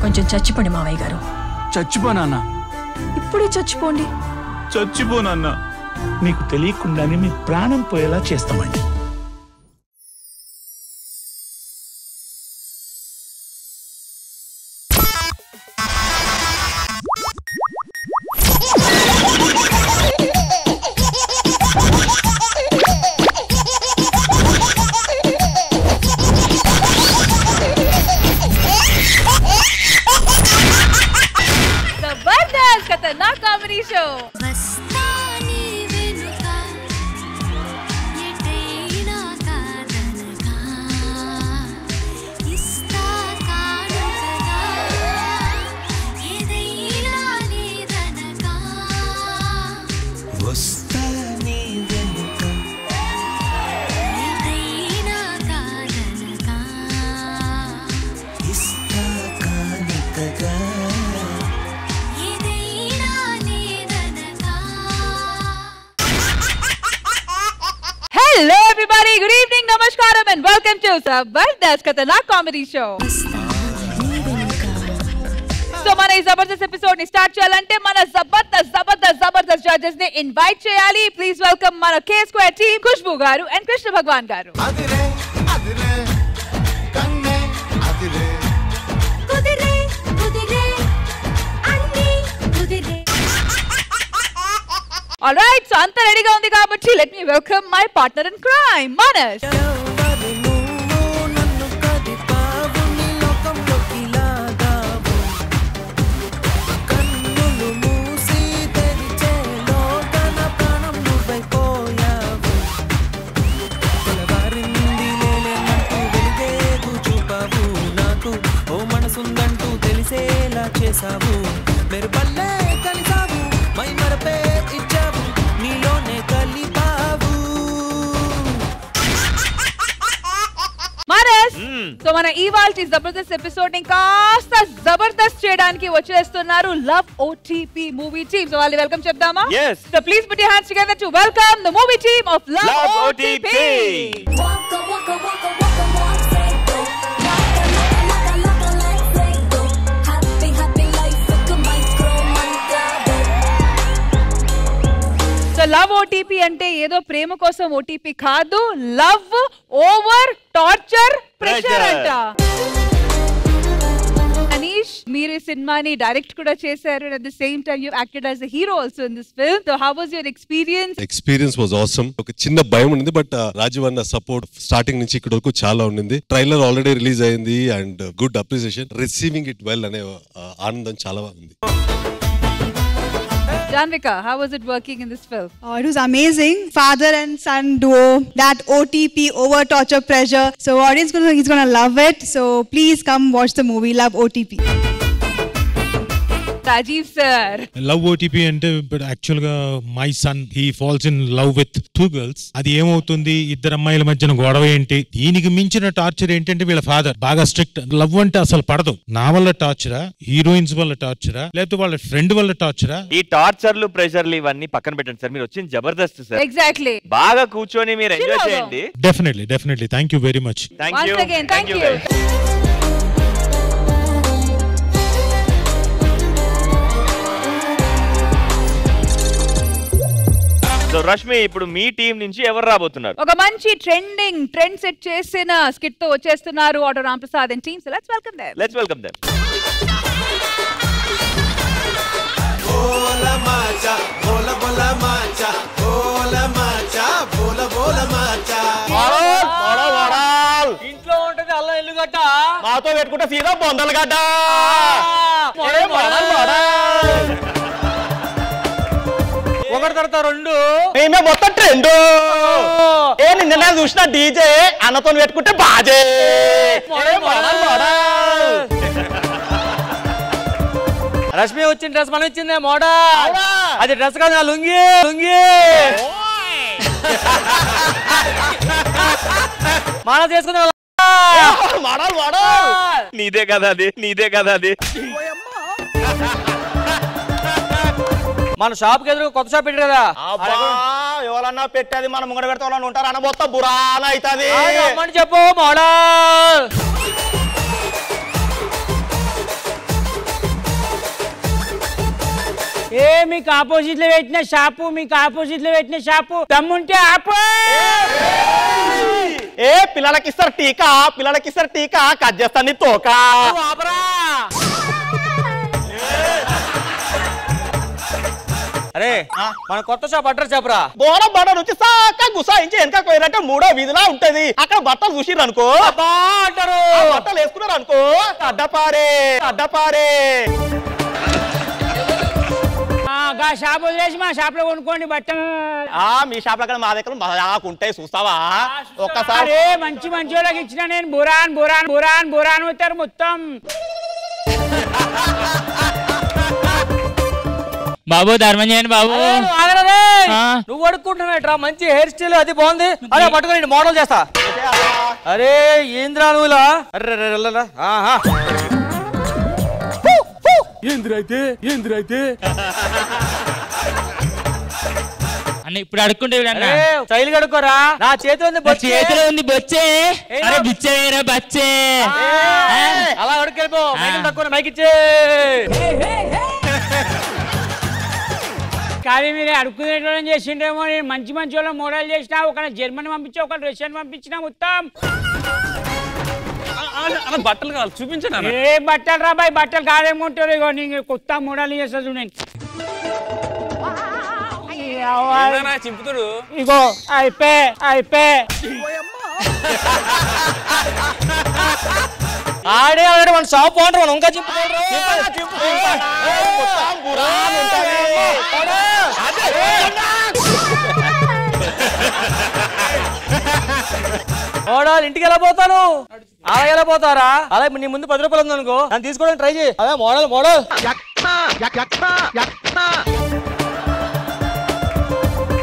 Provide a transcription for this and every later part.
కొంచెం చచ్చిపోండి మావయ్య గారు. చచ్చిపోనా? ఇప్పుడే చచ్చిపోండి. చచ్చిపోనన్నా. మీకు తెలియకుండానే మీ ప్రాణం పోయేలా చేస్తామండి. Hello everybody, good evening, namaskaram and welcome to Zabardast Khatarnak Comedy Show. So mana ee Zabardast episode ni start cheyalante mana Zabardast judges ni invite cheyali. Please welcome mana K Square team Khushbu garu and Krishna Bhagwan garu. Adire kanne adire kudire anni kudire. Alright, so anta ready ga undi kabatti let me welcome my partner in crime, Manas. చేసావు మేరు పల్లె కలిసావు my మరపే ఇచ్చావు నీలోనే కలిపావు మారస్ so మన ఇవాల్టి Jabardasth episode ని కాస్త జబర్దస్త్ చేయడానికి వచ్చేస్తున్నారు love OTP movie team. So వాళ్ళు welcome చెప్దామా? yes. So please put your hands together to welcome the movie team of Love OTP. Love OTP అంటే ఏదో ప్రేమ కోసం ఓటీపీ కాదు, లవ్ ఓవర్ టార్చర్ ప్రెషర్ అంట. అనీష్, మీరు ఈ సినిమాని డైరెక్ట్ కూడా చేశారు. At the same time you acted as a hero also in this film. So how was your experience? Experience was awesome. ఒక చిన్న భయం ఉంది, బట్ రాజీవ్ అన్న సపోర్ట్ స్టార్టింగ్ నుంచి ఇక్కడ వరకు చాలా ఉండింది. ట్రైలర్ ఆల్రెడీ రిలీజ్ అయింది and good appreciation, receiving it well అనే ఆనందం చాలా ఉంది. Janvika, how was it working in this film? Oh, it was amazing. Father and son duo, that OTP, over torture pressure. So audience is gonna love it. So please come watch the movie Love OTP. Rajiv sir. Love OTP అంటే actual గా my son he falls in love with 2 girls. అది ఏమవుతుంది, ఇద్దరు అమ్మాయిల మధ్యన గొడవ ఏంటి, దీనికి మించిన టార్చర్ ఏంటంటే వీళ్ళ ఫాదర్ బాగా స్ట్రిక్ట్. లవ్ అంటే అసలు పడదు. నా వల్ల టార్చరా, హీరోయిన్స్ వల్ల టార్చరా, లేకపోతే వాళ్ళ ఫ్రెండ్ వల్ల టార్చరా? ఈ టార్చర్లు ప్రెషర్లు ఇవన్నీ పక్కన పెట్టండి సార్, మీరు వచ్చింది జబర్దస్త్ సార్. ఎగ్జాక్ట్లీ. బాగా కూర్చొని మీరు ఎంజాయ్ చేయండి. Definitely thank you very much. Thank you. So Rashmi, ఇప్పుడు మీ టీం నుంచి ఎవరు రాబోతున్నారు? ఒక మంచి ట్రెండ్ సెట్ చేసిన స్కిట్ తో వచ్చేస్తున్నారు auto Ram Prasad and team. So let's welcome them. బోల మాచా బోల బోల మాచా బోల మాచా బోల బోల మాచా. ఇంట్లో ఉంటది అల్లం ఎల్లుగడ్డ, మాతో పెట్టుకుంటే సీదా బొందలగడ్డ. ఒకటి తర్వాత రెండు మేమే మొత్తం ట్రెండ్. ఏ నిన్న చూసిన డీజే అన్నతో పెట్టుకుంటే బాజే. రష్మి వచ్చిన డ్రెస్ మనం ఇచ్చిందే మోడా, అది డ్రెస్ కాదు, లుంగి. మన చేసుకునే నీదే కదా అది. మన షాప్ కి ఎదురు కొత్త షాప్ పెట్టారు కదా, ఎవరన్నా పెట్టేది మనం ముంగడ పెడతా వాళ్ళని ఉంటారు అన్న మొత్తం బురాన అవుతుంది చెప్పు మోడల్. ఏ మీకు ఆపోజిట్ లో పెట్టిన షాపు, మీకు ఆపోజిట్ లో పెట్టిన షాపు దమ్ముంటే ఆపు. ఏ పిల్లలకి ఇస్తారు టీకా, పిల్లలకి ఇస్తారు టీకా, కట్ చేస్తాను నీ తోక. అరే మన కొత్త షాప్ అడ్రస్ చెప్పరా. దూరం బడ నుంచి సాక గుసాయించి వెనక పోయినట్టే 3వ వీధిలా ఉంటది. అక్కడ బట్టలు చూసిర్రు అనుకో అంటారు, బట్టలు వేసుకున్నారు అనుకో అడ్డపారే అడ్డపారే. షాప్ వదిలేసి మా షాప్ లో కొనుక్కోండి బట్టలు. మీ షాప్ లో మా దగ్గర ఉంటాయి చూస్తావా ఒక్కసారి. మంచి మంచి వాళ్ళకి ఇచ్చిన నేను బురాన్ బురాన్ బురాన్ బురాన్ అవుతారు మొత్తం. బాబు ధర్మం చేయండి బాబు. నువ్వు అడుక్కుంటున్నావేట్రా, మంచి హెయిర్ స్టైల్ అది బాగుంది. అరే పట్టుకొని మోడల్ చేస్తా. అరే ఏంద్రా నువ్వులా. అరే ఏంద్రైతే అన్న ఇప్పుడు అడుక్కుంటే స్టైల్ కడుక్కోరా. నా చేతిలో ఉంది చేతిలో ఉంది బొచ్చే. అరే బిచ్చేరా బచ్చే. అలా అడుక్కెళ్ళిపో. మైకి తక్కువ మైకి ఇచ్చే. కానీ మీరు అడుక్కునేటోళ్ళం చేసిండేమో. నేను మంచి మంచి వాళ్ళ మోడల్ చేసినా, ఒక జర్మనీ పంపించా, ఒక రష్యన్ పంపించినా మొత్తం. బట్టలు కావాలి చూపించండి. ఏ బట్టలు రా బాయ్, బట్టలు కాదేమంటారు. ఇగో నీకు కొత్త మోడల్ చేస్తా చూడండి. చింపుతుడు ఇగో అయిపోయి ఆడే ఆడే మన షాప్ ఓనర్ మనం ఇంకా చింపుతాడు. ఇంటికి ఎలా పోతాను, అలా ఎలా పోతారా? అలా నీ ముందు 10 రూపాయలు ఉంది అనుకో, నన్ను తీసుకోవడానికి ట్రై చేయి. అదే మోడల్ మోడల్.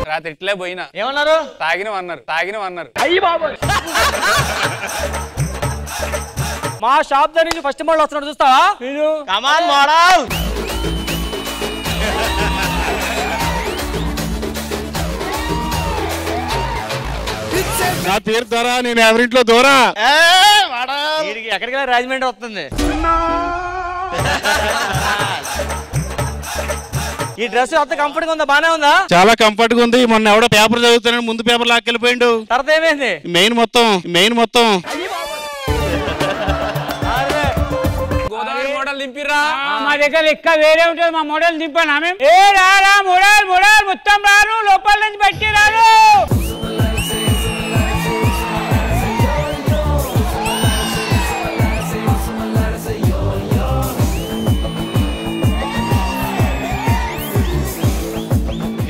రాత్రి ఇట్లే పోయినా. ఏమన్నారు? తాగినవన్నారు. అయ్యి బాబు, మా షాప్ దగ్గర నుంచి ఫస్ట్ మోడల్ వస్తున్నాడు చూస్తావా? కమాన్ మోడల్. నా పేరు ద్వారా నేను ఎవరింట్లో దూరా. ఎక్కడికి రాజమండ్రి వస్తుంది. ఈ డ్రెస్ అంత కంఫర్ట్ గా ఉందా? బానే ఉందా? చాలా కంఫర్ట్ గా ఉంది. మొన్న ఎవడో పేపర్ చదువుతానని ముందు పేపర్ లాక్కెళ్ళిపోయిండు. తర్వాత ఏమైంది? మెయిన్ మొత్తం గోదావరి మోడల్ దింపిరా. మా దగ్గర లెక్క వేరే ఉంటుంది. మా మోడల్ దింపానా మేము? ఏ రారా మోడల్ మోడల్ మొత్తం రాను, లోపల నుంచి బట్టి రాను.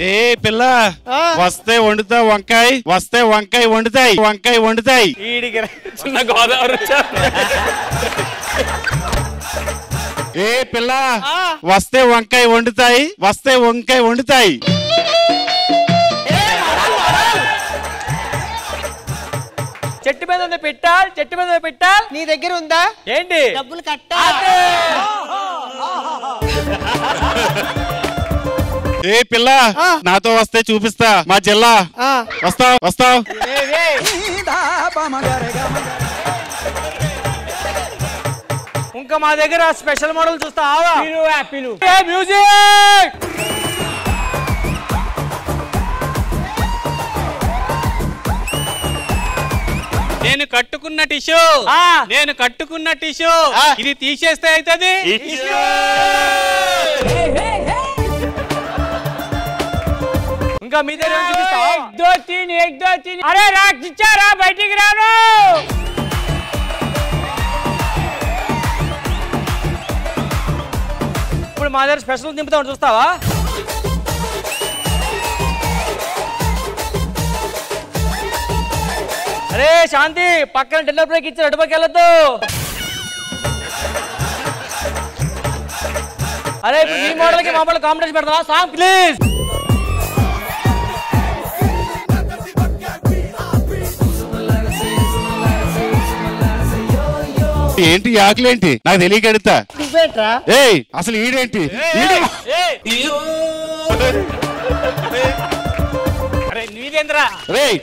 ఏ పిల్ల వస్తే వండుతా వంకాయ, వస్తే వంకాయ వండుతాయి. చిన్న గోదావరి ఏ పిల్ల వస్తే వంకాయ వండుతాయి. చెట్టు మీద ఉంది పెట్టాల్. నీ దగ్గర ఉందా ఏంటి? డబ్బులు కట్టాలి. ఏ పిల్ల నాతో వస్తే చూపిస్తా మా జిల్లా. వస్తావ్. ఇంకా మా దగ్గర స్పెషల్ మోడల్ చూస్తావా? మ్యూజిక్. నేను కట్టుకున్న టిష్యూ ఇది తీసేస్తే అవుతుంది. ఇంకా మీ దగ్గర చూపిస్తావా? 1 2 3. అరే రాక్షిచ్చారా, బయటికి రాను. ఇప్పుడు మా దగ్గర స్పెషల్ దింపుతాం చూస్తావా? అరే శాంతి, పక్కన డిన్నర్ బ్రేక్ ఇచ్చారు, అటుపక్క వెళ్ళొద్దు. అరే ఇప్పుడు మీ మోడల్ కి మా మోడల్ కాంపిటీషన్ పెడతావా? Song please. ఏంటి ఆకలేంటి నాకు తెలియక అడుగుతా. ఏయ్ అసలు ఈడేంటి? నీదేంద్రా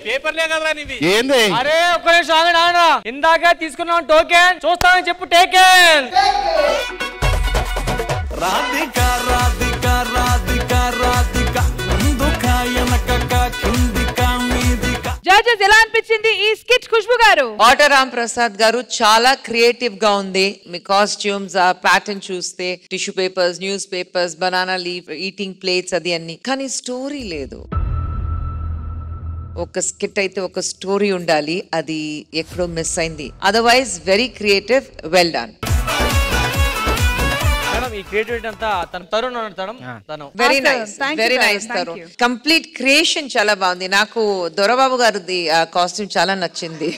పేపర్లే కదరా నీది. ఏంది? అరే ఒక్క నిమిషం ఆగండి ఆయన. ఇందాక తీసుకున్నాం టోకెన్, చూస్తామని చెప్పు టేకెన్. రాధిక రాధిక రాధిక జడ్జెస్ ఎలా అనిపించింది ఈ స్కిట్ ఖుష్బు గారు? ఆటరామ్ ప్రసాద్ గారు చాలా క్రియేటివ్ గా ఉంది. మీ కాస్ట్యూమ్స్ ఆ ప్యాటర్న్ చూస్తే tissue papers, news papers, banana leaf, eating plates అది అన్ని, కానీ స్టోరీ లేదు. ఒక స్కిట్ అయితే ఒక స్టోరీ ఉండాలి, అది ఎక్కడో మిస్ అయింది. Otherwise very creative, well done. ఈ క్రియేటివిటీ అంతా తరుణ్ తను very nice Tarun. Complete creation చాలా బాగుంది. నాకు దొరబాబు గారిది కాస్ట్యూమ్ చాలా నచ్చింది.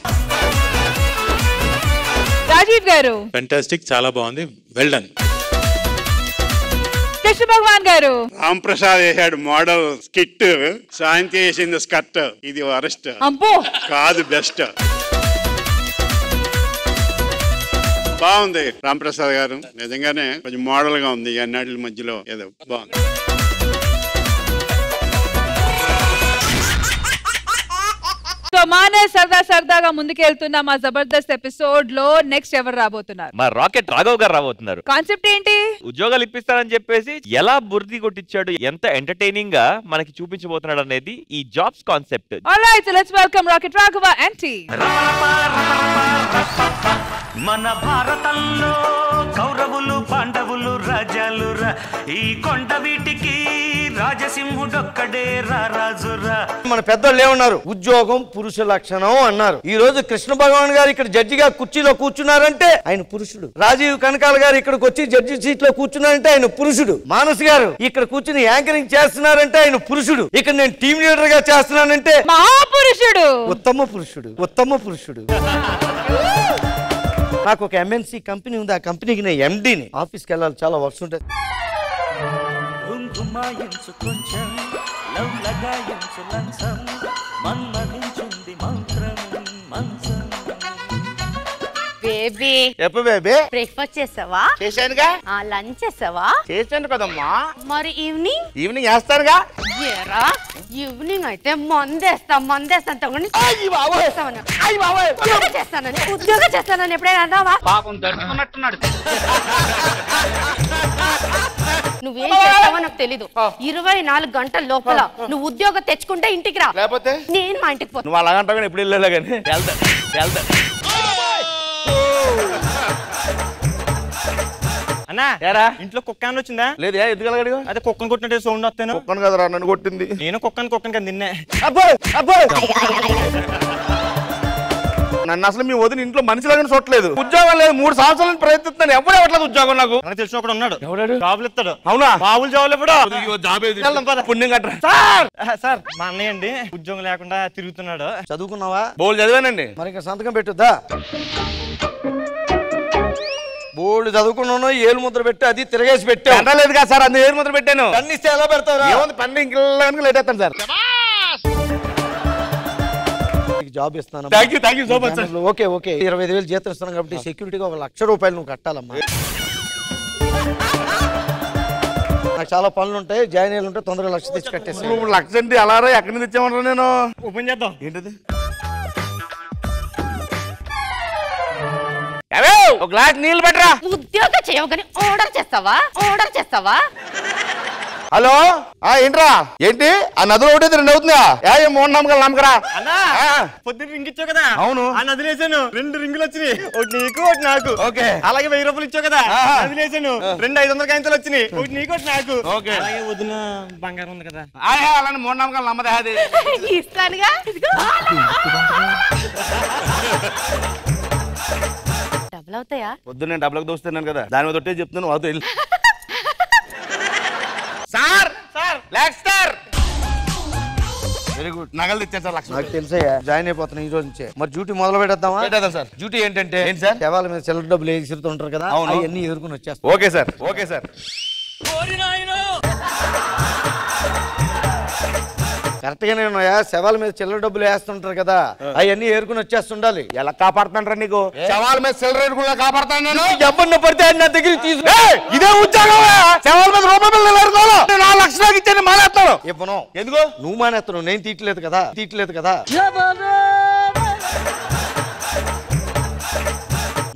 రాజీవ్ గారు ఫెంటాస్టిక్, చాలా బాగుంది, వెల్ డన్. కృష్ణ భగవాన్ గారు రామ్ ప్రసాద్ వేసాడు మోడల్ స్కిట్, శాంతి వేసింది స్కర్ట్. ఇది వరస్ట్ కాదు, బెస్ట్. బాగుంది రామ్ ప్రసాద్ గారు, నిజంగానే కొంచెం మోడల్ గా ఉంది. అన్నిటి మధ్యలో ఏదో బాగుంది. సో మానస్ సరదాగా ముందుకెళ్తున్న మా జబర్దస్త్ ఎపిసోడ్ లో నెక్స్ట్ ఎవరు రాబోతున్నారు? మా రాకెట్ రాఘవ్ గారు రాబోతున్నారు. కాన్సెప్ట్ ఏంటి? ఉద్యోగాలు ఇప్పిస్తారని చెప్పేసి ఎలా బుర్ది కొట్టించాడు, ఎంత ఎంటర్టైనింగ్ గా మనకి చూపించబోతున్నాడు అనేది ఈ jobs concept. Alright, so let's welcome rocket Raghava and team. మన భారతంలో కౌరవులు, పాండవులు, రాజాలు రా, ఈ కొండ వీటికి రాజసింహుడొక్కడే రాజురా. మన పెద్దోళ్ళు ఏమన్నారు? ఉద్యోగం పురుష లక్షణం అన్నారు. ఈ రోజు కృష్ణ భగవాన్ గారు ఇక్కడ జడ్జిగా కుర్చీలో కూర్చున్నారంటే ఆయన పురుషుడు. రాజీవ్ కనకాల గారు ఇక్కడికి వచ్చి జడ్జి సీట్ లో కూర్చున్నారంటే ఆయన పురుషుడు. మానస్ గారు ఇక్కడ కూర్చుని యాంకరింగ్ చేస్తున్నారంటే ఆయన పురుషుడు. ఇక్కడ నేను టీమ్ లీడర్ గా చేస్తున్నానంటే మహాపురుషుడు, ఉత్తమ పురుషుడు, ఉత్తమ పురుషుడు. నాకు ఒక ఎంఎన్సి కంపెనీ ఉంది, ఆ కంపెనీకి నేను ఎండిని. ఆఫీస్కి వెళ్ళాలి, చాలా వర్క్స్ ఉంటాయి. కొంచెం లవ్ లగాయించు లంచం, మన్మధించుంది మంత్రం మంచం. బేబీ చెప్పు బేబీ. బ్రేక్ఫాస్ట్ చేసావా? చేశానుగా. లంచ్ చేసావా? చేశాను కదమ్మా. మరి ఈవినింగ్? ఈవినింగ్ వేస్తారుగా. ఏరా ఈవినింగ్ అయితే మందేస్తాను ఉద్యోగం చేస్తానని ఎప్పుడైనా అన్నావా? పాపం దడుచుకున్నట్టున్నాడు. నువ్వేం చేస్తావో నాకు తెలీదు. 24 గంటల లోపల నువ్వు ఉద్యోగం తెచ్చుకుంటే ఇంటికి రా, లేకపోతే నేను మా ఇంటికి పోతా. నువ్వు అలాగంటావు కానీ ఎప్పుడు వెళ్ళలే కానీ అన్నా ఏరా ఇంట్లో కుక్క అని వచ్చిందా? లేదు. ఎందుకు అదే కుక్కను కొట్టినట్టే సౌండ్ వస్తాను. కుక్కను కదరా నన్ను కొట్టింది. నేను కుక్కను కదా నిన్నే. నన్ను అసలు మీ వదిన ఇంట్లో మనిషిలాగా చూడలేదు. ఉద్యోగం లేదు, 3 సంవత్సరాలు ప్రయత్నిస్తున్నాను, ఎవరు ఇవ్వట్లేదు ఉద్యోగం. నాకు తెలిసిన ఒకడు ఉన్నాడు. ఎవడాడు? జాబులు ఇస్తాడు. అవునా? బాబులు జాబులు ఎప్పుడు పుణ్యం కట్టరా. సార్ మా అన్నయ్య అండి, ఉద్యోగం లేకుండా తిరుగుతున్నాడు. చదువుకున్నావా? బోల్ చదివానండి. మరి ఇంకా సంతకం పెట్టుద్దా? బోల్డ్ చదువుకున్నాను, ఏలు ముద్ర పెట్టి అది తిరగేసి పెట్టాను. లేదు కదా సార్, అందులో ఏలు ముద్ర పెట్టాను. పన్ను ఇస్తే ఎలా పెడతారు? పన్ను ఇంకా లేట్ అవుతాను సార్. జాబ్ ఇస్తాను. Thank you so much sir. Okay 25,000 జీతం ఇస్తున్నాను కాబట్టి సెక్యూరిటీగా 1,00,000 రూపాయలు నువ్వు కట్టాలమ్మా. నాకు చాలా పనులు ఉంటాయి, జాయిన్ అయ్యి ఉంటే తొందరగా 1,00,000 తెచ్చి కట్టేసి. 1,00,000 అంటే అలారా ఎక్కడి నుంచి తెచ్చామన్నా? నేను ఓపెన్ చేద్దాం. ఏంటది? ఒక గ్లాస్ నీళ్ళు పెట్టరా. ఉద్యోగం చేయవు కానీ ఆర్డర్ చేస్తావా? హలో ఏంట్రా? ఏంటి ఆ నదులు ఒకటి 2 అవుతుందా? మూడు నమ్మకరా అన్నా. పొద్దున్న రింగ్ ఇచ్చావు కదా? అవును. ఆ నదిలేసాను, 2 రింగులు వచ్చినాయి, ఒకటి నీకు ఒకటి నాకు. ఓకే. అలాగే 1000 రూపాయలు ఇచ్చావు కదా? నదిలేసాను, 2 500 కాయింతలు వచ్చినాయి, ఒకటి నీకు ఒకటి నాకు. ఓకే. అలాగే వదిన బంగారం ఉంది కదా? అలానే మూడు నమ్మకాలు నమ్మదే. అది ఇస్తానుగా. డబ్బులు అవుతాయా? పొద్దున్న నేను డబ్బులకు దోస్తున్నాను కదా, దాని మీద ఒట్టే చెప్తున్నాను. అవుతాయి సార్. Very good. నగలు తెచ్చాను సార్, 1,00,000. నాకు తెలుసయ్యా, జాయిన్ అయిపోతున్నా ఈ రోజు నుంచే. మరి డ్యూటీ మొదలు పెట్టేద్దాం సార్. డ్యూటీ ఏంటంటే శవాల మీద చిల్లర డబ్బులు ఎగురుతుంటారు కదా, అవన్నీ ఎదుర్కొని వచ్చేస్తాం. Okay sir. కరెక్ట్ గానే ఉన్నాయా? శవాల మీద చిల్లర డబ్బులు వేస్తుంటారు కదా, అవన్నీ ఏరుకుని వచ్చేస్తుండాలి. ఎలా కాపాడుతుంటారా నీకు? శవాల మీద చిల్లర ఏరుకుని కాపాడుతాను. ఎవరిని పడితే నా దగ్గర తీసు. ఇదే ఉద్యోగం. శవాల మీద రూపాయలు 4,00,000 ఇచ్చాను, మానేస్తాను. ఇవ్వను. ఎందుకు? నువ్వు మానేస్తాను, నేను తీయట్లేదు కదా.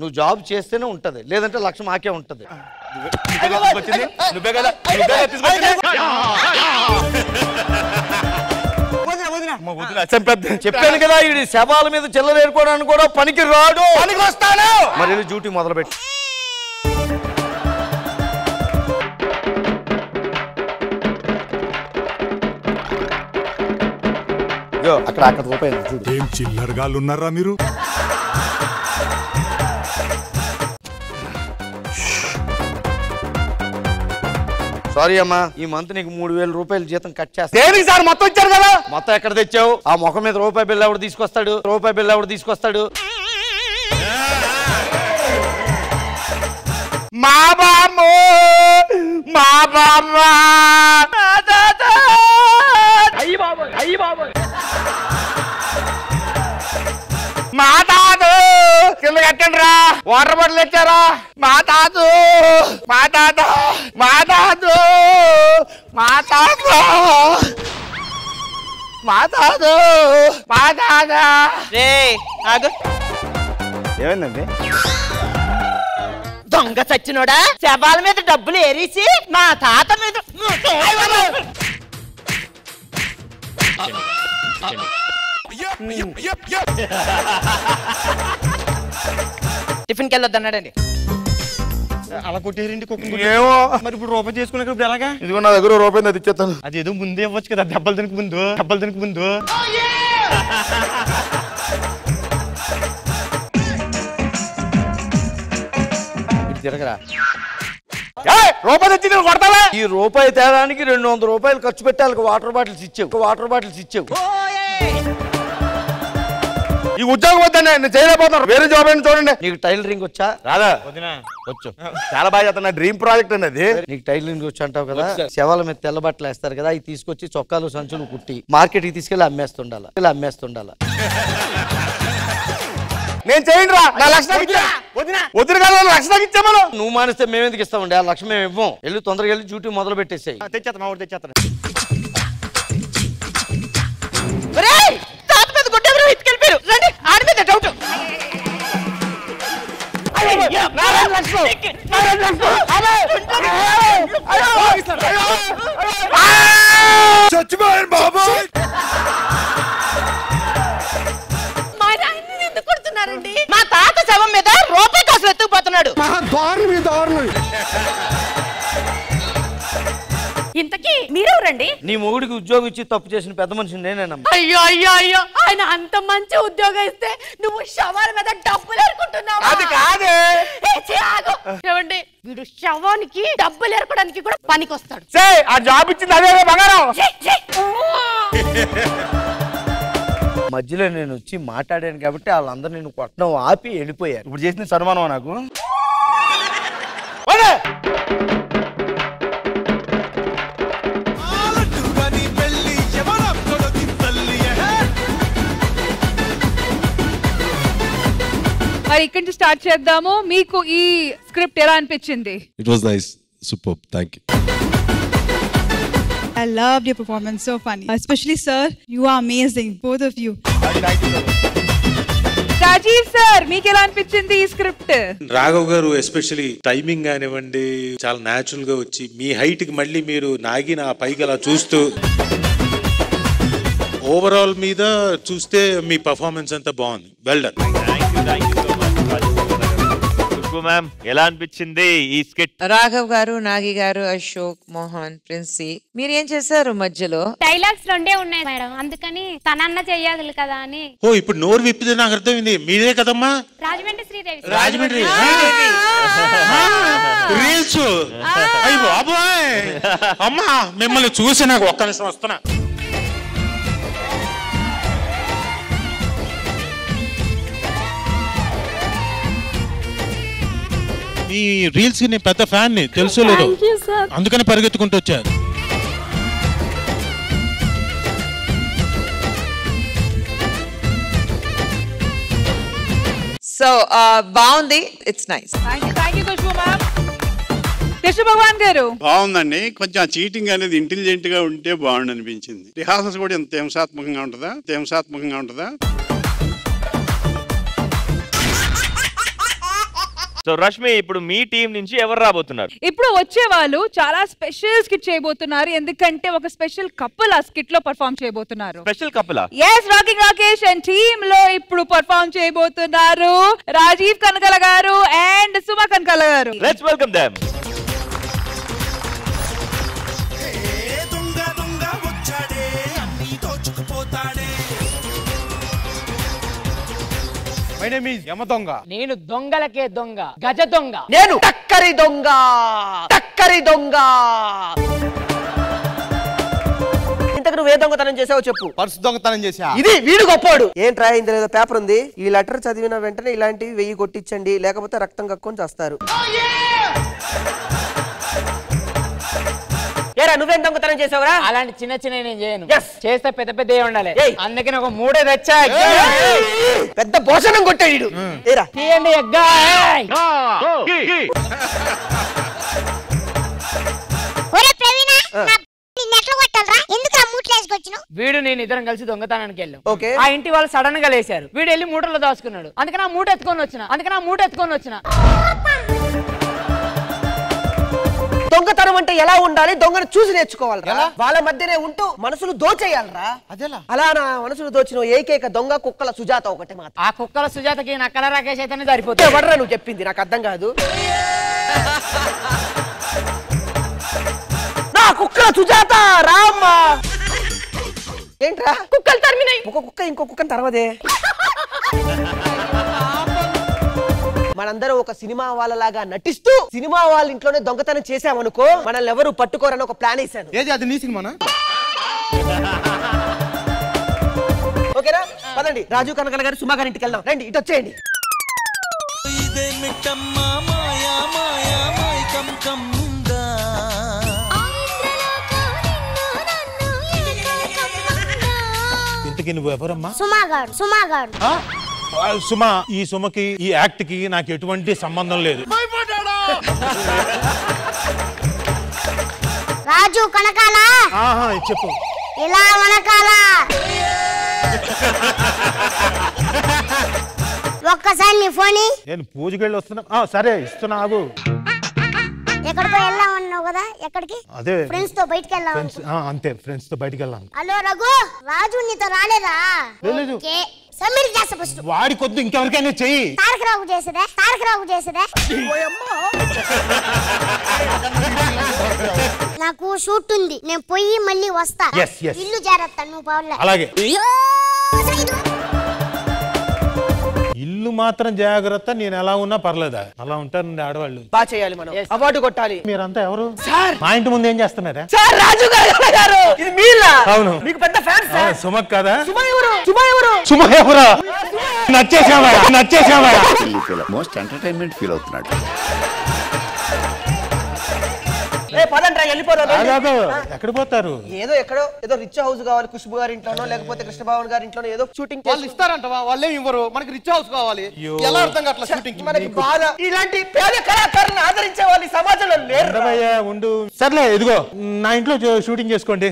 నువ్వు జాబ్ చేస్తేనే ఉంటది, లేదంటే 1,00,000 మాకే ఉంటది. చెప్పాను కదా ఈ శవాల మీద చిల్లర ఏరుకోవడానికి కూడా పనికి రాడు. పనికి వస్తాను. మరి డ్యూటీ మొదలుపెట్టి అక్కడ రూపాయి ఏం చిల్లరగాళ్ళు ఉన్నారా మీరు? సారీ అమ్మా, ఈ మంత్ నీకు 3000 రూపాయలు జీతం కట్ చేస్తా. దేనికి సార్ మొత్తం ఇచ్చారు కదా? మొత్తం ఎక్కడ తెచ్చావు? ఆ ముఖం మీద రూపాయి బిల్లు ఎవడు తీసుకొస్తాడు? రూపాయి బిల్లు ఎవడు తీసుకొస్తాడు? మా బామ్మ మా బామ్మ అయ్యి బాబోయ్ అయ్యి బాబోయ్ మా తాత కింద కట్టండి రా. వాటర్ బాటిల్ తెచ్చారా? మా తాత మా తాత మా తాత మా తాత మా తాత మా తాత. ఏమైందండి? దొంగ చచ్చినోడా, శవాల మీద డబ్బులు ఏరేసి మా తాత మీద టిఫిన్కి వెళ్ళొద్దన్నాడండి. అలా కొట్టేరండి. ఏమో మరి ఇప్పుడు రూపాయి చేసుకున్నాక ఇప్పుడు ఎలాగా? ఇదిగో నా దగ్గర రూపాయి అది ఇచ్చేస్తాను. అది ఏదో ముందే ఇవ్వచ్చు కదా, దెబ్బలు తినక ముందు. దెబ్బలు తినక ముందు తిరగరా. రూపాయి తెచ్చి నేను కొడతావా? ఈ రూపాయి తేడానికి 200 రూపాయలు ఖర్చు పెట్టాలి. వాటర్ బాటిల్స్ ఇచ్చావు. వాటర్ బాటిల్స్ ఇచ్చావు. ఈ ఉద్యోగం వద్దండి, నేను చేయలేకపోతున్నాను. వేరే జాబ్ అయినా చూడండి. నీకు టైలరింగ్ వచ్చా? రాదా? వచ్చు. చాలా బాగా చేస్తున్నా. డ్రీమ్ ప్రాజెక్ట్ అండి అది. నీకు టైలరింగ్ వచ్చి అంటావు కదా, శవాల మీద తెల్ల బట్టలు వేస్తారు కదా, అవి తీసుకొచ్చి చొక్కాలు సంచులు కుట్టి మార్కెట్ కి తీసుకెళ్ళి అమ్మేస్తుండాలి. నేను చేయండి రా. నా లక్ష వదిన కాదు, లక్ష ఇచ్చామను. నువ్వు మానేస్తే మేము ఎందుకు ఇస్తామండి? ఆ లక్ష మేము ఇవ్వం. వెళ్ళి తొందరగా వెళ్ళి డ్యూటీ మొదలు పెట్టేసాయి. తెచ్చేస్తాను ఒకటి తెచ్చేస్తాను. తాత మీద గుడ్డెవరు ఎత్తుకెళ్ళిపోయారు. రండి, ఆడి మీద డౌట్. చచ్చిపోయారు బాబాయ్. మా తాత శవం మీద రూపాయి కాసులు ఎత్తుకుపోతున్నాడు. ఇంతకీ మీరెవరండి? నీ మొగుడికి ఉద్యోగం ఇచ్చి తప్పు చేసిన పెద్ద మనిషి నేనేనమ్మా. అయ్యో అయ్యో అయ్యో, ఆయన అంత మంచి ఉద్యోగం ఇస్తే నువ్వు శవాల మీద డబ్బులు ఏరుకుంటున్నావా? అది కాదే. ఏమండి, వీడు శవానికి డబ్బులు ఏరుకోవడానికి కూడా పనికొస్తాడు. ఆ జాబ్ ఇచ్చింది అదే బంగారం. మధ్యలో నేను వచ్చి మాట్లాడాను కాబట్టి వాళ్ళందరూ నేను కొట్టడం ఆపి వెళ్ళిపోయారు. ఇప్పుడు చేసిన సన్మానం నాకు. మరి ఇక్కడి నుంచి స్టార్ట్ చేద్దాము. మీకు ఈ స్క్రిప్ట్ ఎలా అనిపించింది? It was nice, super, thank you. I loved your performance, so funny. Especially sir, you are amazing, both of you. Rajiv sir, మీకు ఎలా అనిపించింది ఈ స్క్రిప్ట్? రాఘవ్ గారు ఎస్పెషల్లీ టైమింగ్ కానివ్వండి చాలా న్యాచురల్ గా వచ్చి మీ హైట్ కి మళ్ళీ మీరు నాగిన పైకి అలా చూస్తూ ఓవరాల్ మీద చూస్తే మీ పర్ఫార్మెన్స్ అంతా బాగుంది. Well done. మ్యామ్, ఎలా అనిపించింది ఈ స్కిట్? రాఘవ్ గారు, నాగి గారు, అశోక్, మోహన్, ప్రిన్సీ, మీరు ఏం చేశారు మధ్యలో? డైలాగ్స్ 2 ఉన్నాయి మేడం, అందుకని తనన్న చెయ్యాలి కదా అని. ఓ, ఇప్పుడు నోరు విప్పితే నాకు అర్థమైంది, మీరే కదమ్మా రాజమండ్రి శ్రీదేవి. రాజమండ్రి రీల్స్. అయ్యో బాబోయ్, అమ్మా మిమ్మల్ని చూసి నాకు ఒక్క నిమిషం వస్తున్నా. ఈ రీల్స్ కి నేను పెద్ద ఫ్యాన్ ని, తెలుసు లేదు, అందుకని పరిగెత్తుకుంటూ వచ్చారు. సో బాగుంది, ఇట్స్ నైస్. కృష్ణ భగవాన్ గారు, బాగుందండి. కొంచెం ఆ చీటింగ్ అనేది ఇంటెలిజెంట్ గా ఉంటే బాగుండు అనిపించింది. రిహార్సల్స్ కూడా ఎంత హింసాత్మకంగా ఉంటుందా సో రష్మి, ఇప్పుడు మీ టీం నుంచి ఎవరు రాబోతున్నారు? ఇప్పుడు వచ్చే వాళ్ళు చాలా స్పెషల్ స్కిట్ చేయబోతున్నారు, ఎందుకంటే ఒక స్పెషల్ కపుల్ ఆ స్కిట్ లో పర్ఫార్మ్ చేయబోతున్నారు. Special couple? yes, rocking Rakesh and team లో ఇప్పుడు పర్ఫార్మ్ చేయబోతున్నారు రాజీవ్ కనకాల గారు అండ్ సుమ కనకాల గారు. Let's welcome them. My name is యమ దొంగ. నేను దొంగలకే దొంగ, గజ దొంగ. నేను టక్కరి దొంగ, టక్కరి దొంగ. ఇంతకు నువ్వు ఏ దొంగతనం చేసావో చెప్పు. పర్సు దొంగతనం చేసా. ఇది వీడు గొప్పోడు. ఏంట్రా ఇందులో ఏదో పేపర్ ఉంది, ఈ లెటర్ చదివిన వెంటనే ఇలాంటివి 1000 కొట్టించండి, లేకపోతే రక్తం కక్కుని చేస్తారు. ఏరా నువ్వేం దొంగతనం చేసావురా? అలాంటి చిన్న చిన్న నేను చేయను, చేస్తే పెద్ద పెద్ద ఉండాలి. అందుకే ఒక 3 తెచ్చా. పెద్ద భోజనం కొట్టాడు. ఏరా తీయండి ఎగ్గా. వీడు నేను ఇద్దరం కలిసి దొంగతనానికి వెళ్ళాం. ఆ ఇంటి వాళ్ళు సడన్ గా లేచారు. వీడు వెళ్ళి మూటలో దాచుకున్నాడు. అందుకని ఆ మూట ఎత్తుకొని వచ్చిన. దొంగతనం అంటే ఎలా ఉండాలి, దొంగను చూసి నేర్చుకోవాలరా. వాళ్ళ మధ్యనే ఉంటూ మనసులు దోచేయాలరా. అలా నా మనసులు దోచిన ఏకైక దొంగ కుక్కల సుజాత ఒకటే మాత్రం. ఆ కుక్కల సుజాతకి నక్కల రాకేష్ అయితేనే సరిపోతుంది. ఎవడరా నువ్వు చెప్పింది? నాకు అర్థం కాదు. నా కుక్కల సుజాత రామ్మా. ఏంట్రా కుక్కలు తరిమినాయి? ఒక కుక్క ఇంకో కుక్కని తర్వాతే. మనందరం ఒక సినిమా వాళ్ళలాగా నటిస్తూ సినిమా వాళ్ళ ఇంట్లోనే దొంగతనం చేసామనుకో, మనల్ని ఎవరు పట్టుకోరని ఒక ప్లాన్ వేసాను. ఏది అది నీ సినిమానా? ఓకేనా? పదండి, రాజు కనకాల గారు సుమా గారి ఇంటికి వెళ్దాం. రండి, ఇటు వచ్చేయండి. ఇంతకీ నువ్వు ఎవరమ్మా? సుమాగాడు. సుమా, ఈ సుమకి ఈ యాక్ట్ కి నాకు ఎటువంటి సంబంధం లేదు. రాజు కనకాల చెప్పు. ఇలా వనకాల. ఒక్కసారి నీ ఫోన్. నేను పూజకి వెళ్ళి వస్తున్నా. సరే ఇస్తున్నా, ఆగు. ఎక్కడికో వెళ్ళామన్నావు కదా, ఎక్కడికి? అదే ఫ్రెండ్స్ తో బయటికి వెళ్ళాము. అంతే, ఫ్రెండ్స్ తో బయటికి వెళ్ళాను. హలో రఘు, రాజు నీతో రాలేదా? లేదు. సమీర్ చేస్తా ఫస్ట్. వాడి కొద్ది ఇంకెవరికైనా చెయ్యి. తారక రావు చేసేదే. నాకు షూట్ ఉంది, నేను పోయి మళ్ళీ వస్తా. ఇల్లు చేరత్తా, నువ్వు పోలే. అలాగే. ఇల్లు మాత్రం జాగ్రత్త, నేను ఎలా ఉన్నా పర్లేదా? అలా ఉంటారు ఆడవాళ్ళు. బాగా చేయాలి, మనం అవార్డు కొట్టాలి. మీరంతా ఎవరు? మా ఇంటి ముందు ఏం చేస్తున్నారా? రాజు గారు, ఇది మీలా? అవును. మీకు పెద్ద ఫ్యాన్స్ సార్. సుమక్ కదా? సుమ ఎవరు? నచ్చేసావా? మోస్ట్ ఎంటర్టైన్మెంట్ ఫీల్ అవుతున్నాడు. పదండ్రా, వెళ్ళిపోదాం. ఎక్కడ పోతారు? ఏదో రిచ్ హౌస్ కావాలి, ఖుష్బు గారి ఇంట్లోనో లేకపోతే కృష్ణభవన్ గారి ఇంట్లోనో ఏదో షూటింగ్. వాళ్ళు ఇస్తారంటవా? వాళ్ళే ఇవ్వరు. మనకి రిచ్ హౌస్ కావాలి. ఎలా అర్థం కావట్లా షూటింగ్? మనకి బాగా ఇలాంటి పేద కళాకారులను ఆదరించే వాళ్ళు సమాజంలో లేరు. ఉండు. సర్లే, ఇదిగో నా ఇంట్లో షూటింగ్ చేసుకోండి.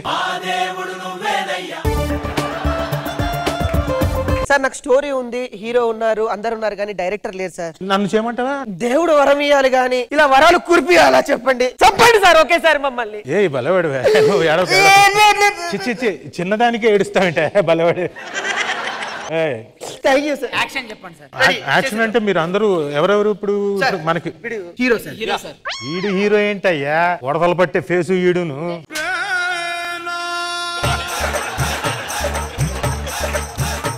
సార్ నాకు స్టోరీ ఉంది, హీరో ఉన్నారు, అందరు ఉన్నారు, కానీ డైరెక్టర్ లేరు సార్. నన్ను చేయమంటావా? దేవుడు వరం ఇవ్వాలి గానీ ఇలా వరాలు కురిపియాలా? చెప్పండి సార్. ఓకే సార్, మమ్మల్ని. ఏ బలవాడు, చిన్నదానికే ఏడుస్తావంటే బలవాడు. యాక్షన్ చెప్పండి సార్. యాక్షన్ అంటే మీరు అందరూ ఎవరెవరు? ఇప్పుడు మనకి హీరో సార్. ఈడు హీరో ఏంటయ్యా? వడతలు పట్టే ఫేసు ఈడును.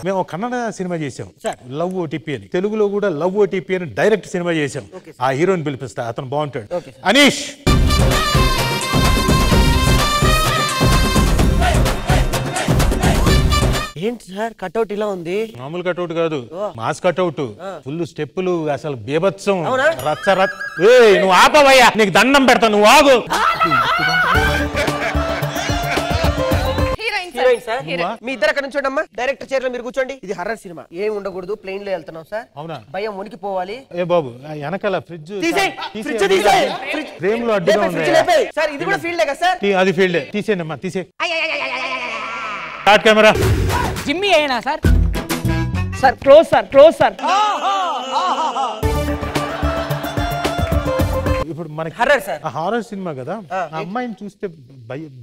మేము కన్నడ సినిమా చేసాం, లవ్ ఓటీపీ అని. తెలుగులో కూడా లవ్ ఓటీపీ అని డైరెక్ట్ సినిమా చేసాం. ఆ హీరోని పిలిపిస్తా, అతను బాగుంటాడు. అనీష్. ఏంటి సార్ కట్అవుట్ ఇలా ఉంది? మామూలు కట్అవుట్ కాదు, మాస్ కట్అవుట్. ఫుల్ స్టెప్పులు, అసలు బీభత్సం. నువ్వు ఆపవయ్యా, నీకు దండం పెడతా, నువ్వు ఆగు. మీ ఇద్దరు అక్కడ నుంచోండమ్మా. డైరెక్టర్ చైర్ లో మీరు కూర్చోండి. ఇది హర్రర్ సినిమా, ఏం ఉండకూడదు. ప్లేన్ లో వెళ్తున్నాం సార్. అవునా? భయం వణికిపోవాలి. ఏ బాబు, వెనకాల ఫ్రిడ్జ్ ఫ్రేమ్ లో అడ్డుగా ఉంది సార్. ఇది కూడా ఫీల్డ్ కదా సార్? అది ఫీల్డ్. తీసేయమ్మా, తీసే. Start camera. జిమ్మి అయినా సార్. Sir close sir. ఇప్పుడు మనకి హర్రర్ సార్, హారర్ సినిమా కదా, ఆ అమ్మాయిని చూస్తే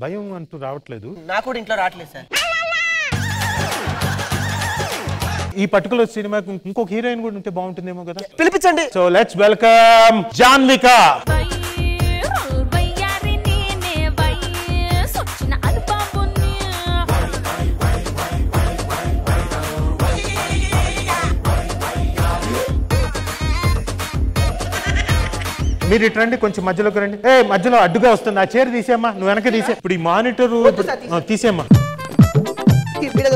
భయం అంటూ రావట్లేదు. నాకు కూడా ఇంట్లో రావట్లేదు సార్. ఈ పర్టికులర్ సినిమాకి ఇంకొక హీరోయిన్ కూడా ఉంటే బాగుంటుందేమో కదా, పిలిపించండి. So let's welcome Janvika. మీరు ఇటు రండి, కొంచెం మధ్యలోకి రండి. మధ్యలో అడ్డుగా వస్తుంది, ఆ చైర్ తీసేమ్మా, నువ్వు వెనక తీసే. ఇప్పుడు ఈ మానిటర్ తీసేమ్మా.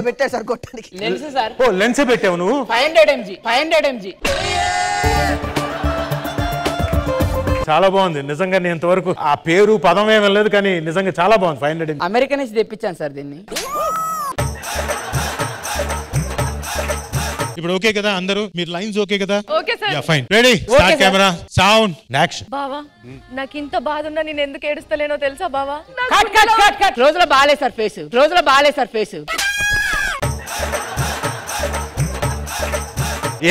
పెట్టారు సార్ కొట్టడానికి. Lens sir. ఓ లెన్సే పెట్టావు నువ్వు. 500 mg. చాలా బాగుంది నిజంగా. నేను ఇంతవరకు ఆ పేరు పదం ఏమీ లేదు, కానీ నిజంగా చాలా బాగుంది. 500 mg అమెరికా నుంచి తెప్పించాను సార్ దీన్ని. ఇప్పుడు ఓకే కదా అందరూ, మీరు లైన్స్ ఓకే కదా? Okay sir. Yeah fine. Ready, start camera, sound, action. బావా నాకు ఇంత బాధ ఉన్నా నేను ఎందుకు ఏడుస్తలేనో తెలుసా బావా? కట్. రోజులో బాగాలేదు సార్ ఫేస్, రోజులో బాగాలేదు సార్ ఫేస్.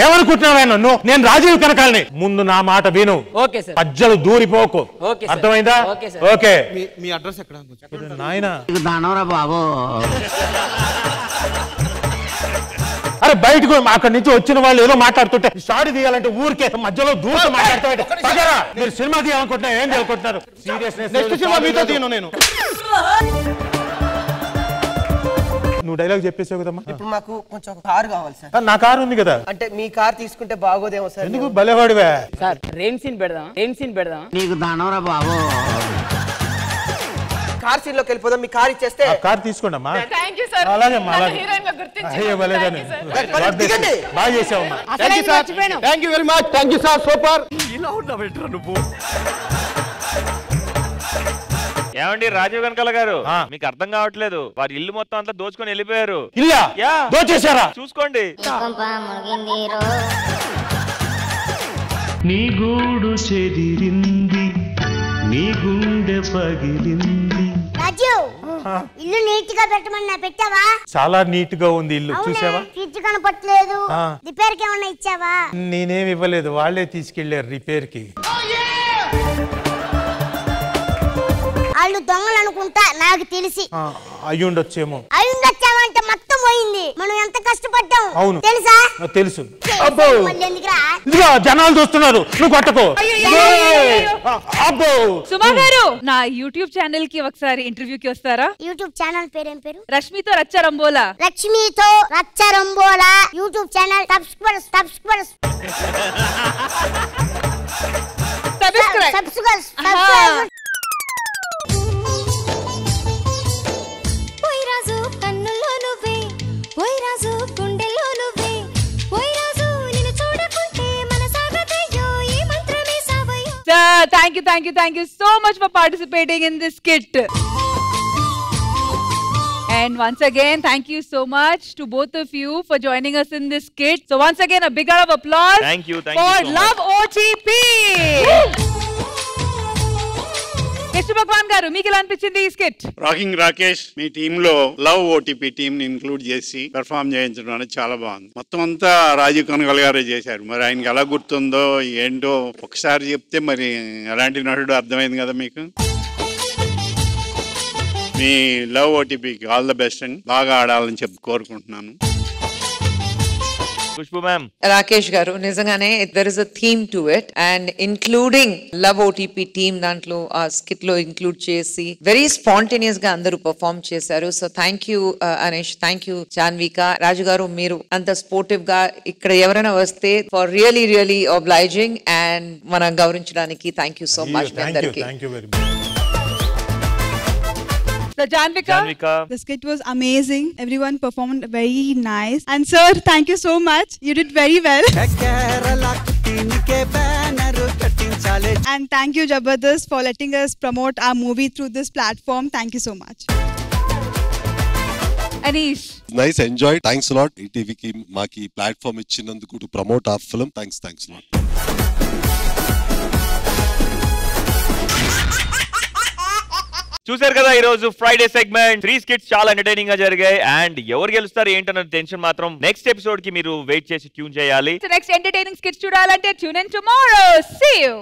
ఏమనుకుంటున్నావా నన్ను? నేను రాజీవ్ కనకాలని. ముందు నా మాట విను. Okay sir. పజ్జలు దూరిపోకు, అర్థమైందా? ఓకే. మీ అడ్రస్ ఎక్కడ? నాయనా బాబు. అరే బయటకు అక్కడి నుంచి వచ్చిన వాళ్ళు ఏదో మాట్లాడుతుంటే షార్ట్ తీయాలంటే ఊరికే మధ్యలో దూరం మాట్లాడుతూ మీరు సినిమా తీయాలనుకుంటున్నా ఏం చేయాలనుకుంటున్నారు? సీరియస్నెస్. నెక్స్ట్ సినిమా మీతో తీను నేను. నువ్వు డైలాగ్ చెప్పేసావు కదమ్మా. ఇప్పుడు మాకు కొంచెం ఒక కారు కావాలి సార్. నా కారు ఉంది కదా. అంటే మీ కార్ తీసుకుంటే బాగోదేమో సార్. ఎందుకు భలేవాడివే సార్? రేమ్ సీన్ పెడదాం. నీకు దానవరా బాబు. కార్ సీన్ లోకి వెళ్ళిపోదాం. మీ కార్ ఇచ్చేస్తే. కార్ తీసుకోండి అమ్మా. Thank you sir. అలాగే అమ్మా, అలాగే. హీరోయిన్ గా గుర్తించారు. అయ్యో భలేగానే. బాగా చేసావమ్మా. Thank you very much. Thank you sir, super. ఇలా ఉన్నావేంట్రా నువ్వు? ఏమండి రాజీవ్ కనకాల గారు, మీకు అర్థం కావట్లేదు, వారి ఇల్లు మొత్తం అంతా దోచుకొని వెళ్ళిపోయారు. ఇల్లా దోచేశారా? చూసుకోండి. నీ గూడు చెదిరింది, నీ గుండె పగిలింది. రాజు, ఇల్లు నీట్ గా పెట్టమన్నా పెట్టావా? చాలా నీట్ గా ఉంది ఇల్లు, చూసావా? ఫ్రిడ్జ్ కనపట్లేదు. రిపేర్ కి ఏమన్నా ఇచ్చావా? నేనేమి ఇవ్వలేదు, వాళ్ళే తీసుకెళ్లారు రిపేర్ కి. వాళ్ళు దొంగలు అనుకుంటా, నాకు తెలిసి. అయ్యుండొచ్చేమో. అయ్యుండొచ్చావంటే మొత్తం పోయింది. మనం ఎంత కష్టపడ్డాం అవును తెలుసా? తెలుసు. ఎందుకురా జనాలు చూస్తున్నారు, నువ్వు కొట్టకు. సుమా గారు, నా యూట్యూబ్ ఛానల్ కి ఒకసారి ఇంటర్వ్యూకి వస్తారా? యూట్యూబ్ ఛానల్ పేరేం పేరు? రష్మితో రచ్చరంబోలా. లక్ష్మితో రచ్చరంబోలా YouTube channel subscribe. Thank you so much for participating in this skit. And once again, thank you so much to both of you for joining us in this skit. So once again, a big round of applause thank you for so Love OTP. Krishna Bhagavan గారు, మీకు ఎలా అనిపించింది ఈ skit? Rocking Rakesh మీ team లో love OTP team ని include చేసి perform చేయించడం అనేది చాలా బాగుంది. మొత్తం అంతా రాజీవ్ కనకాల గారే చేశారు. మరి ఆయనకి ఎలా గుర్తుందో ఏంటో ఒకసారి చెప్తే మరి ఎలాంటి నటుడు అర్థమైంది కదా మీకు. మీ లవ్ ఓటీపీకి ఆల్ ద బెస్ట్ అండ్ బాగా ఆడాలని చెప్పి కోరుకుంటున్నాను. ఖుష్బు మ్యామ్. రాకేష్ గారు, నిజంగానే there is a theme to it and including love OTP team దాంట్లో ఆ స్కిట్ లో ఇంక్లూడ్ చేసి వెరీ స్పాంటేనియస్ గా అందరూ పర్ఫార్మ్ చేశారు. So thank you Anesh, thank you Janvika. Raju గారు, మీరు అంత స్పోర్టివ్ గా ఇక్కడ ఎవరైనా వస్తే ఫర్ రియలీ ఒబ్లైజింగ్ అండ్ మనం గౌరవించడానికి థ్యాంక్ యూ సో మచ్ మీ అందరికి. So Janvika, the skit was amazing. Everyone performed very nice. And sir, thank you so much. You did very well. And thank you Jabardast for letting us promote our movie through this platform. Thank you so much. Anish. Nice, enjoy. Thanks a lot. ETV ki maki platform ichinanduku to promote our film. Thanks a lot. చూసారు కదా ఈ రోజు Friday segment 3 skits చాలా entertaining గా జరిగాయి. And ఎవరు గెలుస్తారు ఏంటన్న టెన్షన్ మాత్రం నెక్స్ట్ ఎపిసోడ్ కి మీరు వెయిట్ చేసి ట్యూన్ చేయాలి. నెక్స్ట్ ఎంటర్టైనింగ్ స్కిట్స్ చూడాలంటే tune in tomorrow. See you.